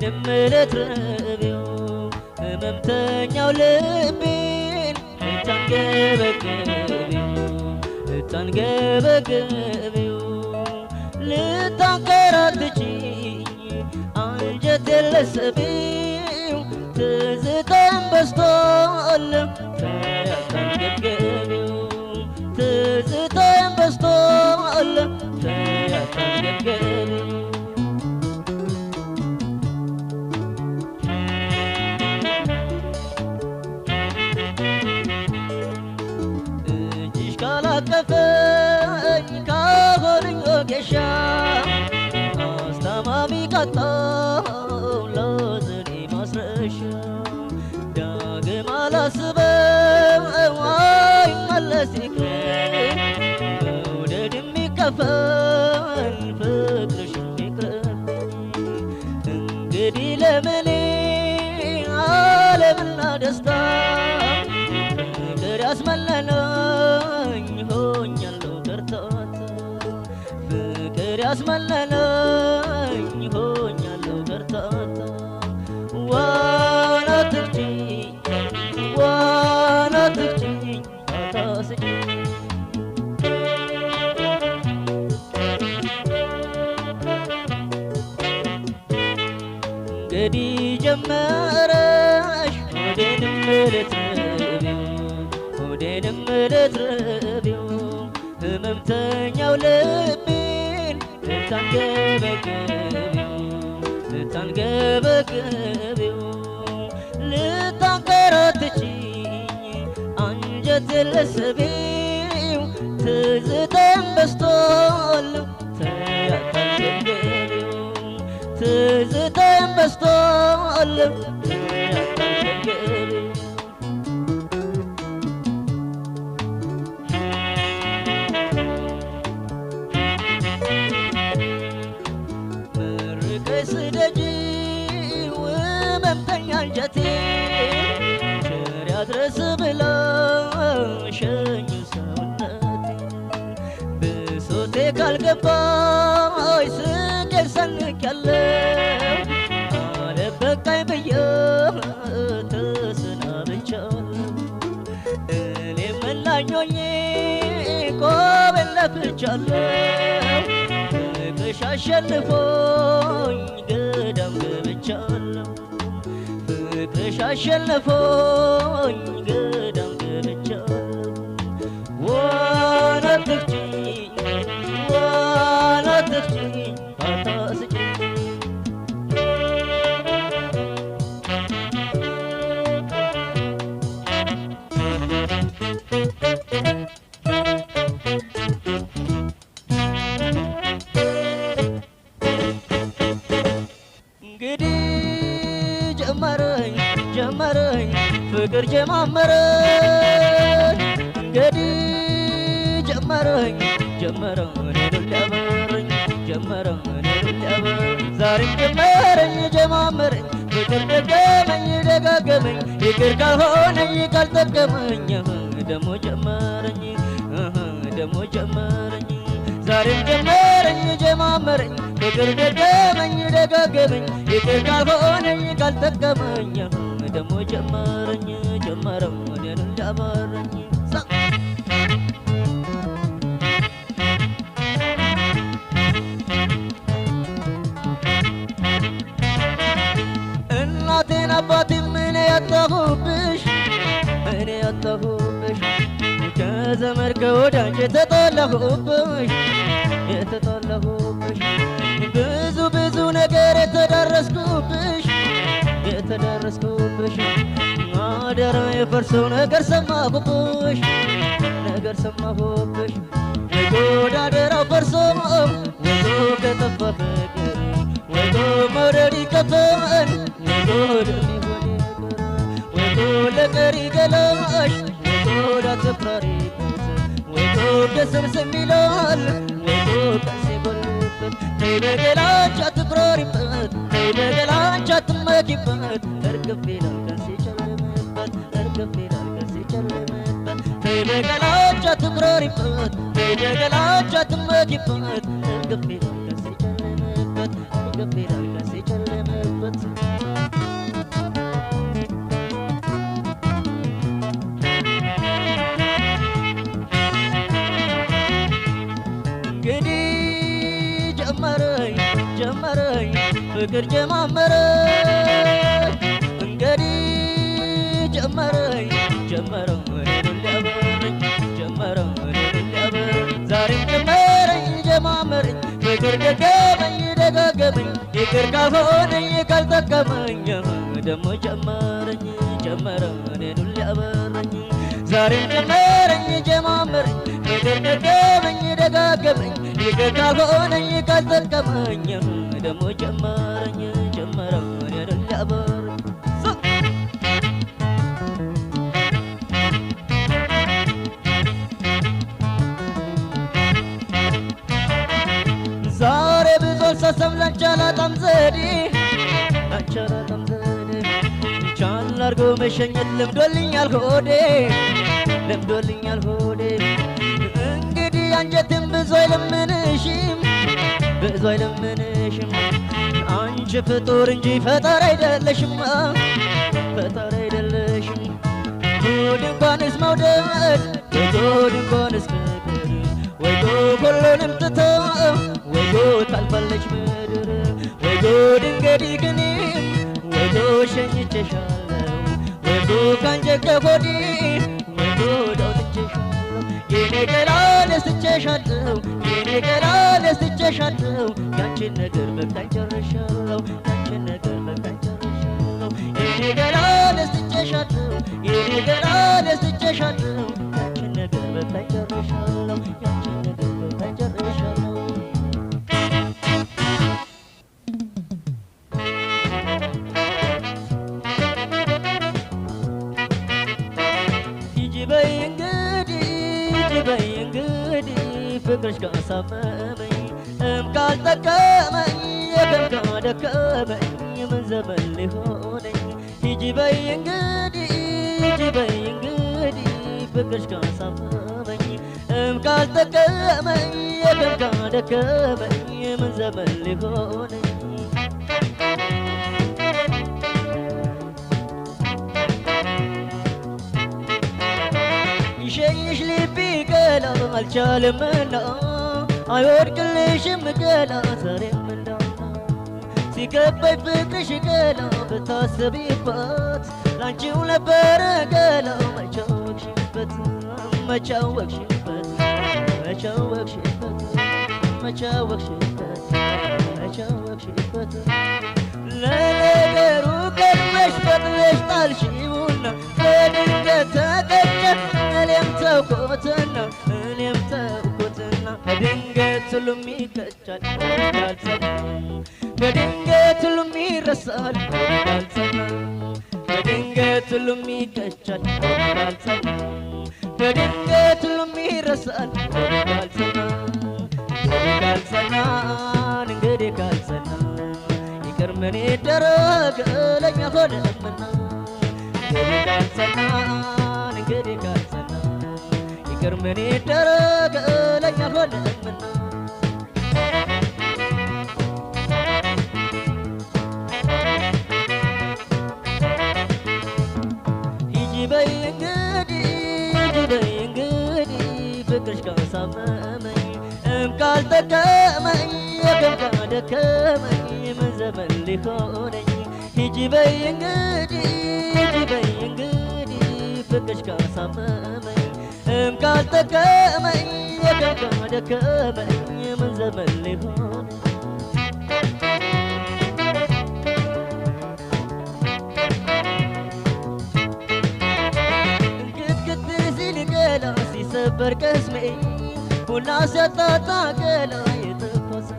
ሆዴንም ልትረቢው ህመምተኛው ልቤን ልታንገበግቢው ልታንከራትችኝ አንጀቴን ልትስቢው ትዝታም በዝቷል አታንገብግቢው ትዝታም በዝቷል አታንገብግቢው እጅሽ ካላቀፈኝ ካሆነኝ ወጌሻ አስታማሚ ካጣሁ ለዘኔ ማስረሻ ዳግም አላስበው አይመለስ ይቅር መውደድ የሚከፈል ፍቅርሽ ይቅርብኝ እንግዲህ ለምኔ ዓለምና ደስታ ፍቅር ያስመለለኝ ሆኛለሁ ከርታታ ፍቅር ያስመለለኝ ሆኛለሁ ከርታታ ዋና ትግጭኝ አታስጭኝ እንግዲህ ጀመረሽ ሆዴንም ልትረቢው ህመምተኛው ልቤን ልታንገበግቢው ልታንከራትችኝ አንጀቴን ልትስቢው ትዝታም በዝቷል አታንገብግቢው ትዝታም በዝቷል አታንገብግቢው ስደጂው ህመምተኛ አንጀቴ ቸር ያድረስ ብላ ሸኝ ሰውነቴ ብሶቴ ካልገባኝ ስቄን ሰንቄያለሁ አለበቃኝ ብዬ ተሰናብቻለሁ እኔም መላኝ ሆኜ ቆሜን ለፍቻለሁ ፍቅርሽ አሸንፎኝ ገዳም ገብቻለሁ ፍቅርሽ አሸንፎኝ ገዳም ገብቻለሁ ዋና ትግጭኝ አታስጭኝ ጀመረኝ ፍቅር ጀማመረኝ እንግዲህ ጀመረኝ ሊያበረኝ ዛሬም ጀማመረኝ ፍቅር ደገመኝ ይቅር ካልሆነኝ ካልጠቀመኝ ደሞ ጀመረኝ ዛሬም ጀማመረኝ ፍቅር ደገመኝ ይቅር ካልሆነኝ ካልጠቀመኝ ደሞ ጀመረኝ እኔን እንዳበረኝ እናቴን አባቴም እኔ ያጣሁብሽ ከዘመድ ከወዳጅ የተጠላሁብሽ ብዙ ነገር የተዳረስኩብሽ አደራ የፈርሰው ነገር ሰማሁብሽ ወይጎድ አደራው ፈርሶ ወይጎ ከጠፋ ፍቅር ወይጎ መውደድ ይከፋል ወይጎድ የሚሆን ወይጎ ለቀሪ ገላሽ ወይጎድ አትፍራሪበት ወይጎድ ደስም ይላል ወይጎድ ቀስ ይጎልበት ተይ በገላንቺ አትፍራሪበት ተይ በገላንቺ አትመኪበት እርግፍ ይላል ቀስ ይጨልምበት ተይ በገላንቺ አትፍራሪበት ተይ በገላንቺ አትመኪበት እርግፍ ይላል ቀስ ይጨልምበት ቀስ የጨለመበት እንግዲህ ጀመረኝ ፍቅር ጀማመረኝ እንግዲህ ጀመረኝ እኔን ሊያበረኝ ዛሬም ጀማመረኝ ፍቅር ደገመኝ ይቅር ካልሆነኝ ካልጠቀመኝ ደሞ ጀመረኝ እኔን ሊያበረኝ ዛሬም ጀማመረኝ ፍቅር ደገመኝ ይቅር ካልሆነኝ ካልጠቀመኝ ደሞ ጀመረኝ እኔን ሊያበረኝ ዛሬ ብዙ አልሳሳም ላንቺ አላጣም ዘዴ ቻል አድርጎ መሸኘት ለምዶልኛል ሆዴ እንግዲህ አንጀትም ብዙ አይለምንሽም አንቺ ፍጡር እንጂ ፈጣሪ አይደለሽም ጉድ እንኳንስ መውደድ ጉድ እንኳንስ ፍቅር ወይ ሁሉንም ትቶ ወይ ታልፋለች ምድር ወይ ጉድ እንግዲህ ግኔም ወይ ሸኝቼሻለሁ ወይ ካንጀት ከሆዴ ወይ አውጥቼሻለሁ የኔ ገላ ነስቼሻለሁ ያንቺን ነገር በቃኝ ጨርሻለሁ የኔ ገላ ነስቼሻለሁ ያንቺን ነገር በቃኝ ጨርሻለሁ ሂጂ በይ እንግዲህ ፍቅርሽ ካሳመመኝ ካልጠቀመኝ ካደከመኝ ምን ዘመን ሊሆነኝ ሂጂ በይ እንግዲህ ፍቅርሽ ካሳመመኝ ካልጠቀመኝ ካደከመኝ ምን ዘመን ሊሆነኝ ይሸኝሽ ልቤ ገላ አልቻለምና አይወድቅልሽም ገላ ዛሬም እንዳና ሲከበኝ ፍቅርሽ ገላ ብታስቢበት ላንቺው ነበረ ገላ መቻወቅሽበት ለነገሩ ቀድመሽ ፈጥነሽ ጣልሽውና በድንገት ተቀጨ እኔም ተውኩትና በድንገት ሁሉም ይቀጫል በድንገት ሁሉም ይረሳል በድንገት ሁሉም ይቀጫል በድንገት ሁሉም ይረሳል እንግዲህ ካልጸና ይቅር ምን ይደረግ ለኛ ሆነምና እንግዲህ ካልጸና ይቅር ምን ይደረግ ለኛ ሆነምና ሂጂ በይ እንግዲህ ፍቅርሽ ካሳመመኝ ካልጠቀመኝ ካደከመኝ ምን ዘመን ሊሆነኝ ሂጂ በይ እንግዲህ ፍቅርሽ ካሳመመኝ ካልጠቀመኝ ካደከመኝ ምን ዘመን ሊሆነኝ እንክትክት ሲል ገላ ሲሰበር ቅስሜ ቡና ሲያጣጣ ገላ የተፈሰ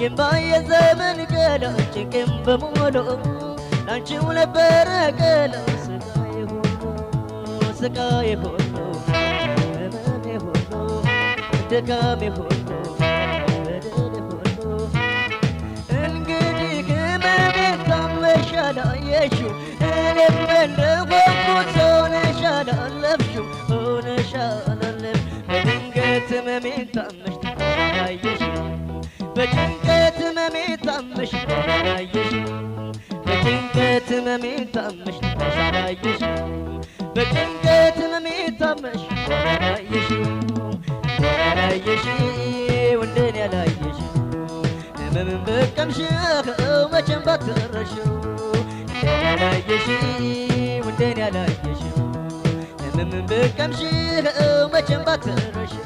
የምባየ ዘመን ገላ ጭንቄም በሙሉ ላንቺው ነበረ ገላ ስቃዬ ሁሉ ህመሜ ሁሉ ድካሜ ሁሉ በደሌ ሁሉ እንግዲህ ህመሜን ታመሻል አየሽው እኔም እንደሆንኩት ሆነሻል አለፍሽው በድንገት ህመሜን ታመሽ አየሽው በድንገት ህመሜን ታመሽ ያላየሽው በጭንቀት ህመሜን ታመሽ ያላየሽው በጭንቀት ህመሜን ታመሽ ያላየሽው እንደኔ ያላየሽው ህመምን በቀምሽው መቼም ባትረሺው እንደኔ ያላየሽው ህመምን በቀምሽው መቼም ባትረሺው